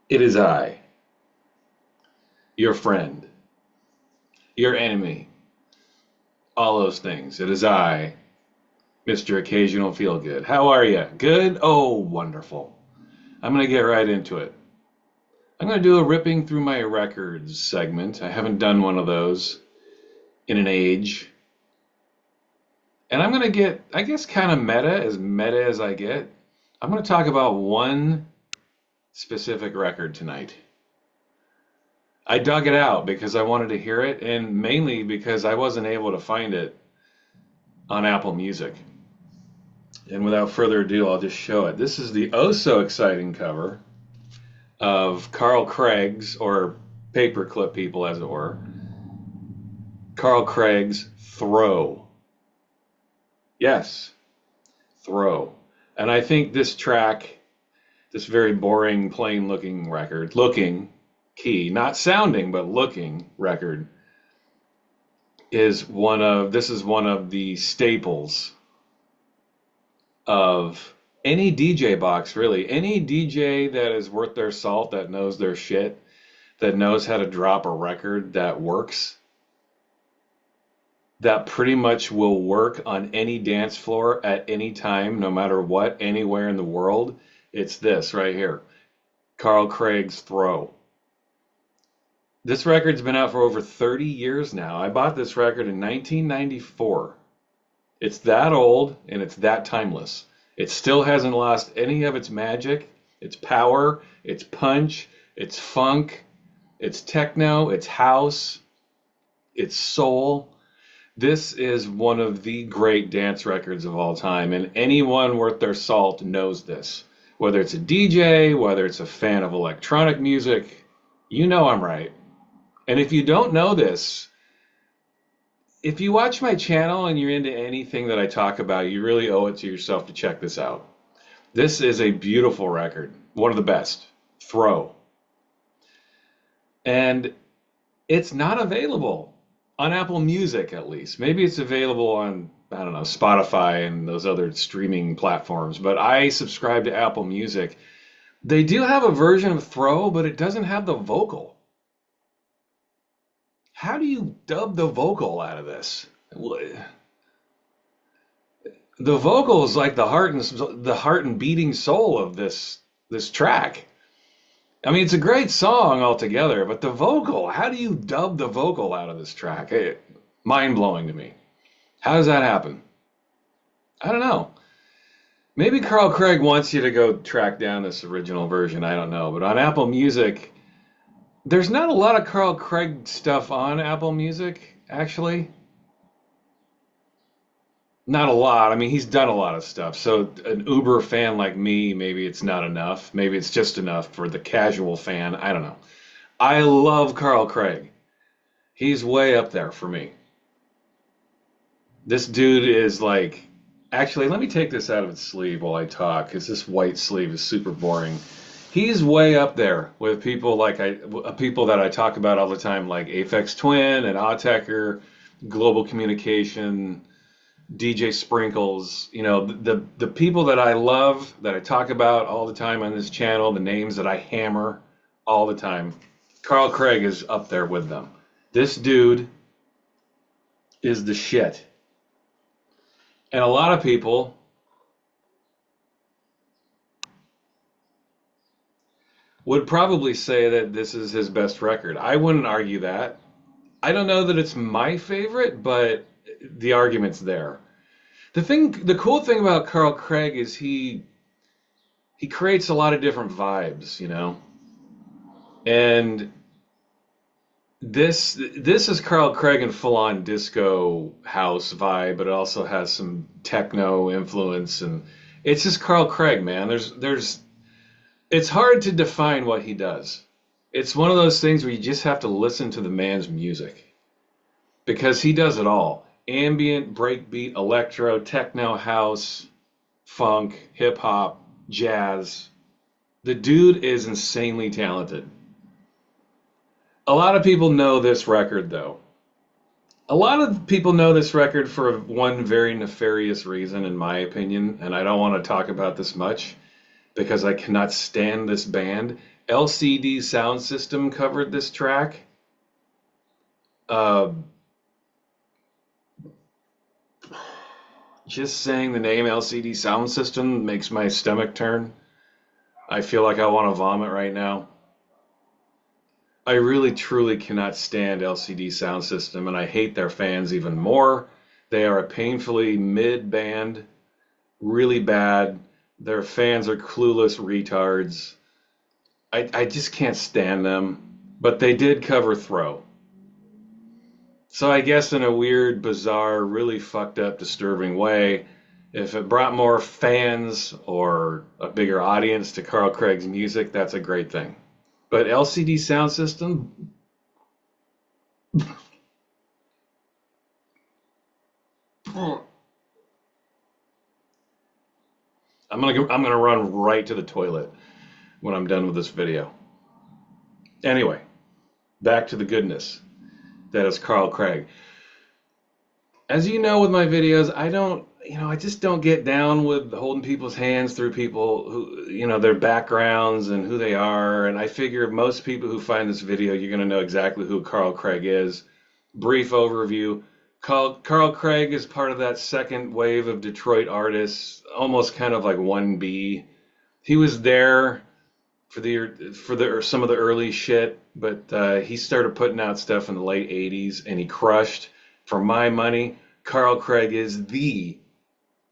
It is I, your friend, your enemy, all those things. It is I, Mr. Occasional Feel Good. How are you? Good? Oh, wonderful. I'm going to get right into it. I'm going to do a ripping through my records segment. I haven't done one of those in an age. And I'm going to get, I guess, kind of meta as I get. I'm going to talk about one specific record tonight. I dug it out because I wanted to hear it, and mainly because I wasn't able to find it on Apple Music. And without further ado, I'll just show it. This is the oh so exciting cover of Carl Craig's, or Paperclip people as it were, Carl Craig's Throw. Yes, Throw. And I think this track, this very boring, plain looking key, not sounding, but looking record, this is one of the staples of any DJ box, really. Any DJ that is worth their salt, that knows their shit, that knows how to drop a record that works, that pretty much will work on any dance floor at any time, no matter what, anywhere in the world. It's this right here, Carl Craig's Throw. This record's been out for over 30 years now. I bought this record in 1994. It's that old and it's that timeless. It still hasn't lost any of its magic, its power, its punch, its funk, its techno, its house, its soul. This is one of the great dance records of all time, and anyone worth their salt knows this. Whether it's a DJ, whether it's a fan of electronic music, you know I'm right. And if you don't know this, if you watch my channel and you're into anything that I talk about, you really owe it to yourself to check this out. This is a beautiful record, one of the best. Throw. And it's not available on Apple Music, at least. Maybe it's available on, I don't know, Spotify and those other streaming platforms, but I subscribe to Apple Music. They do have a version of Throw, but it doesn't have the vocal. How do you dub the vocal out of this? The vocal is like the heart and beating soul of this track. I mean, it's a great song altogether, but the vocal, how do you dub the vocal out of this track? Mind-blowing to me. How does that happen? I don't know. Maybe Carl Craig wants you to go track down this original version. I don't know. But on Apple Music, there's not a lot of Carl Craig stuff on Apple Music, actually. Not a lot. I mean, he's done a lot of stuff. So an Uber fan like me, maybe it's not enough. Maybe it's just enough for the casual fan. I don't know. I love Carl Craig. He's way up there for me. This dude is like, actually, let me take this out of its sleeve while I talk, because this white sleeve is super boring. He's way up there with people that I talk about all the time, like Aphex Twin and Autechre, Global Communication, DJ Sprinkles. You know, the people that I love, that I talk about all the time on this channel, the names that I hammer all the time. Carl Craig is up there with them. This dude is the shit. And a lot of people would probably say that this is his best record. I wouldn't argue that. I don't know that it's my favorite, but the argument's there. The cool thing about Carl Craig is he creates a lot of different vibes, you know. And this is Carl Craig in full-on disco house vibe, but it also has some techno influence, and it's just Carl Craig, man. It's hard to define what he does. It's one of those things where you just have to listen to the man's music, because he does it all. Ambient, breakbeat, electro, techno, house, funk, hip hop, jazz. The dude is insanely talented. A lot of people know this record, though. A lot of people know this record for one very nefarious reason, in my opinion, and I don't want to talk about this much because I cannot stand this band, LCD Sound System covered this track. Uh, just saying the name LCD Sound System makes my stomach turn. I feel like I want to vomit right now. I really truly cannot stand LCD Sound System, and I hate their fans even more. They are a painfully mid band, really bad. Their fans are clueless retards. I just can't stand them. But they did cover Throw. So I guess in a weird, bizarre, really fucked up, disturbing way, if it brought more fans or a bigger audience to Carl Craig's music, that's a great thing. But LCD Sound System, I'm gonna run right to the toilet when I'm done with this video. Anyway, back to the goodness that is Carl Craig. As you know with my videos, I just don't get down with holding people's hands through people who, their backgrounds and who they are. And I figure most people who find this video, you're going to know exactly who Carl Craig is. Brief overview. Carl Craig is part of that second wave of Detroit artists, almost kind of like 1B. He was there for some of the early shit, but he started putting out stuff in the late 80s and he crushed. For my money, Carl Craig is the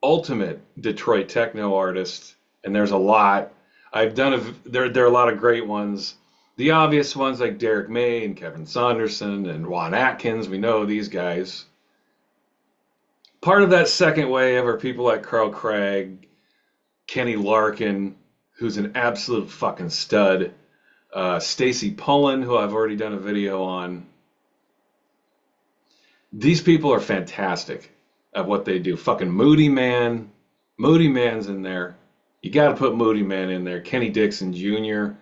ultimate Detroit techno artist, and there's a lot. There are a lot of great ones. The obvious ones like Derek May and Kevin Saunderson and Juan Atkins, we know these guys. Part of that second wave are people like Carl Craig, Kenny Larkin, who's an absolute fucking stud, Stacy Pullen, who I've already done a video on. These people are fantastic at what they do. Fucking Moody Man. Moody Man's in there. You got to put Moody Man in there. Kenny Dixon Jr.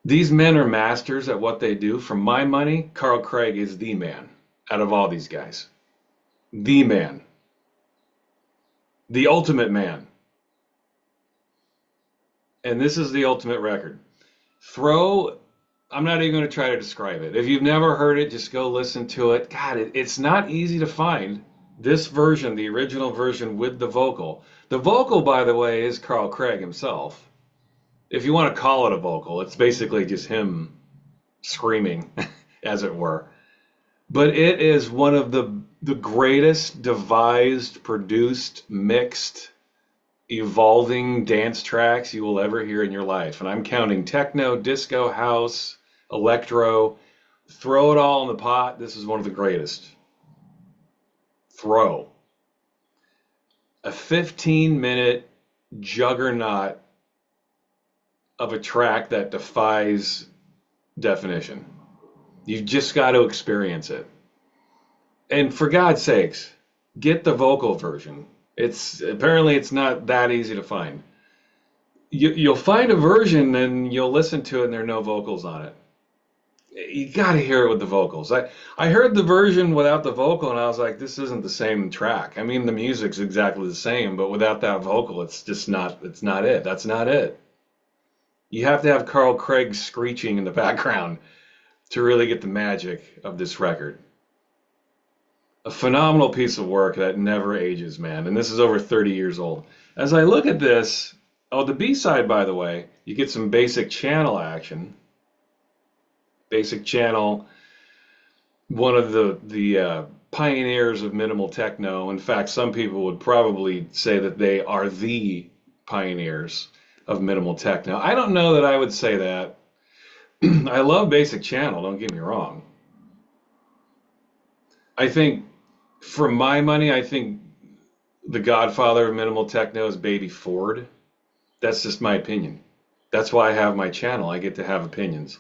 These men are masters at what they do. For my money, Carl Craig is the man out of all these guys. The man. The ultimate man. And this is the ultimate record. Throw... I'm not even going to try to describe it. If you've never heard it, just go listen to it. God, it's not easy to find. This version, the original version with the vocal. The vocal, by the way, is Carl Craig himself. If you want to call it a vocal, it's basically just him screaming, as it were. But it is one of the greatest devised, produced, mixed, evolving dance tracks you will ever hear in your life. And I'm counting techno, disco, house, electro. Throw it all in the pot. This is one of the greatest. Throw. A 15-minute juggernaut of a track that defies definition. You've just got to experience it. And for God's sakes, get the vocal version. Apparently it's not that easy to find. You'll find a version and you'll listen to it and there are no vocals on it. You got to hear it with the vocals. I heard the version without the vocal and I was like, this isn't the same track. I mean, the music's exactly the same, but without that vocal, it's not it. That's not it. You have to have Carl Craig screeching in the background to really get the magic of this record. A phenomenal piece of work that never ages, man. And this is over 30 years old. As I look at this, the B-side, by the way, you get some Basic Channel action. Basic Channel, one of the pioneers of minimal techno. In fact, some people would probably say that they are the pioneers of minimal techno. I don't know that I would say that. I love Basic Channel, don't get me wrong. I think, for my money, I think the godfather of minimal techno is Baby Ford. That's just my opinion. That's why I have my channel. I get to have opinions.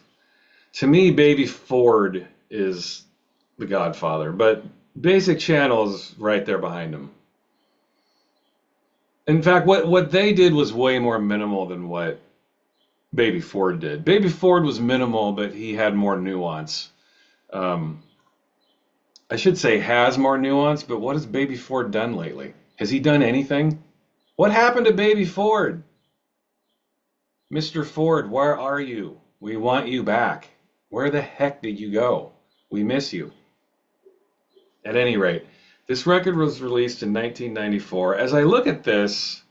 To me, Baby Ford is the godfather, but Basic Channel is right there behind him. In fact, what they did was way more minimal than what Baby Ford did. Baby Ford was minimal, but he had more nuance. I should say has more nuance, but what has Baby Ford done lately? Has he done anything? What happened to Baby Ford? Mr. Ford, where are you? We want you back. Where the heck did you go? We miss you. At any rate, this record was released in 1994. As I look at this,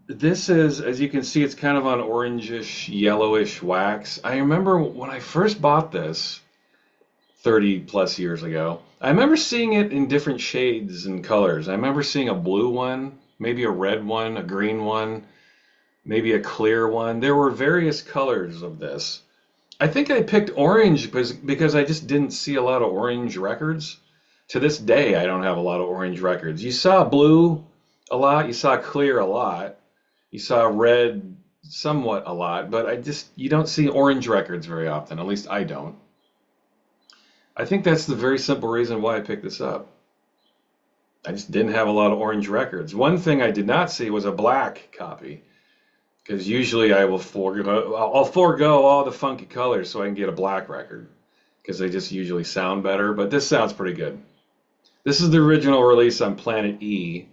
this is, as you can see, it's kind of on orangish, yellowish wax. I remember when I first bought this 30 plus years ago, I remember seeing it in different shades and colors. I remember seeing a blue one, maybe a red one, a green one, maybe a clear one. There were various colors of this. I think I picked orange because I just didn't see a lot of orange records. To this day, I don't have a lot of orange records. You saw blue a lot, you saw clear a lot, you saw red somewhat a lot, but you don't see orange records very often. At least I don't. I think that's the very simple reason why I picked this up. I just didn't have a lot of orange records. One thing I did not see was a black copy. Because usually I'll forego all the funky colors so I can get a black record. Because they just usually sound better. But this sounds pretty good. This is the original release on Planet E.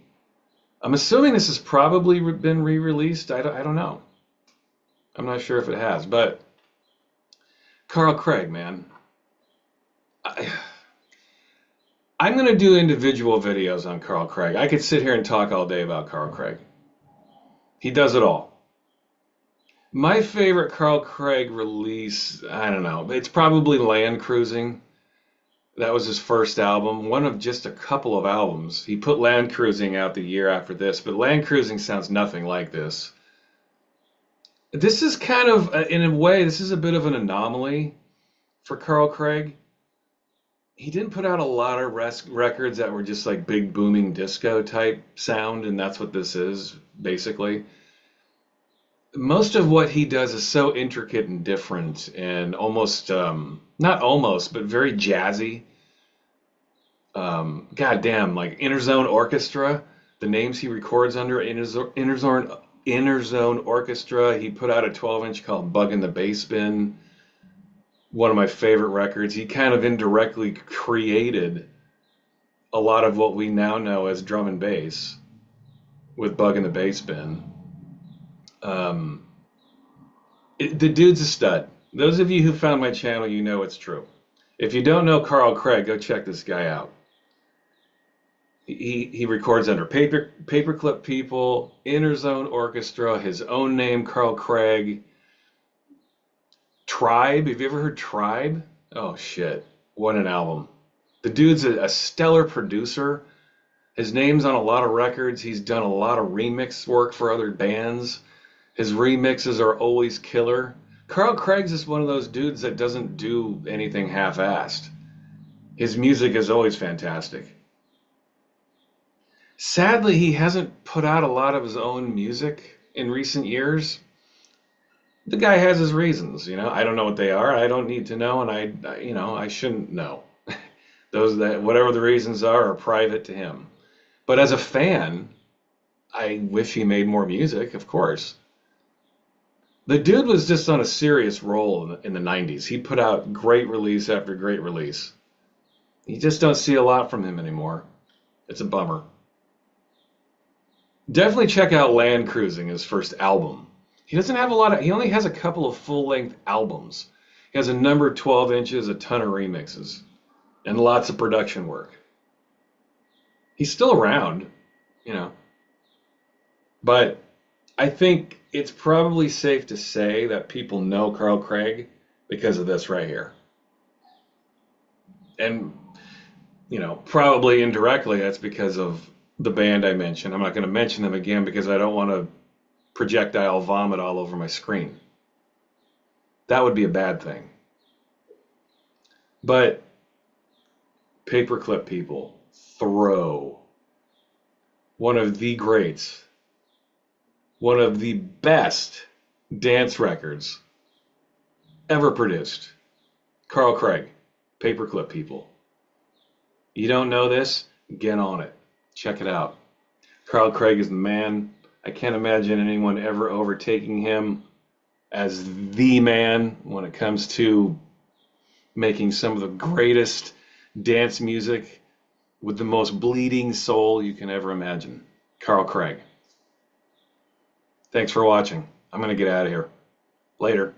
I'm assuming this has probably been re-released. I don't know. I'm not sure if it has. But Carl Craig, man. I'm going to do individual videos on Carl Craig. I could sit here and talk all day about Carl Craig. He does it all. My favorite Carl Craig release, I don't know, it's probably Land Cruising. That was his first album, one of just a couple of albums. He put Land Cruising out the year after this, but Land Cruising sounds nothing like this. This is kind of, in a way, this is a bit of an anomaly for Carl Craig. He didn't put out a lot of records that were just like big booming disco type sound, and that's what this is, basically. Most of what he does is so intricate and different and almost, not almost, but very jazzy. Goddamn, like Inner Zone Orchestra, the names he records under Inner Zone Orchestra. He put out a 12-inch called Bug in the Bass Bin, one of my favorite records. He kind of indirectly created a lot of what we now know as drum and bass with Bug in the Bass Bin. The dude's a stud. Those of you who found my channel, you know it's true. If you don't know Carl Craig, go check this guy out. He records under Paperclip people, Inner Zone Orchestra, his own name, Carl Craig. Tribe, have you ever heard Tribe? Oh shit, what an album. The dude's a stellar producer. His name's on a lot of records. He's done a lot of remix work for other bands. His remixes are always killer. Carl Craig's just one of those dudes that doesn't do anything half-assed. His music is always fantastic. Sadly, he hasn't put out a lot of his own music in recent years. The guy has his reasons, I don't know what they are. I don't need to know, and I shouldn't know. Whatever the reasons are private to him. But as a fan, I wish he made more music, of course. The dude was just on a serious roll in the 90s. He put out great release after great release. You just don't see a lot from him anymore. It's a bummer. Definitely check out Land Cruising, his first album. He only has a couple of full-length albums. He has a number of 12 inches, a ton of remixes, and lots of production work. He's still around, But I think it's probably safe to say that people know Carl Craig because of this right here. And, probably indirectly that's because of the band I mentioned. I'm not going to mention them again because I don't want to projectile vomit all over my screen. That would be a bad thing. But Paperclip people, Throw, one of the greats, one of the best dance records ever produced. Carl Craig, Paperclip people. You don't know this? Get on it. Check it out. Carl Craig is the man. I can't imagine anyone ever overtaking him as the man when it comes to making some of the greatest dance music with the most bleeding soul you can ever imagine. Carl Craig. Thanks for watching. I'm going to get out of here. Later.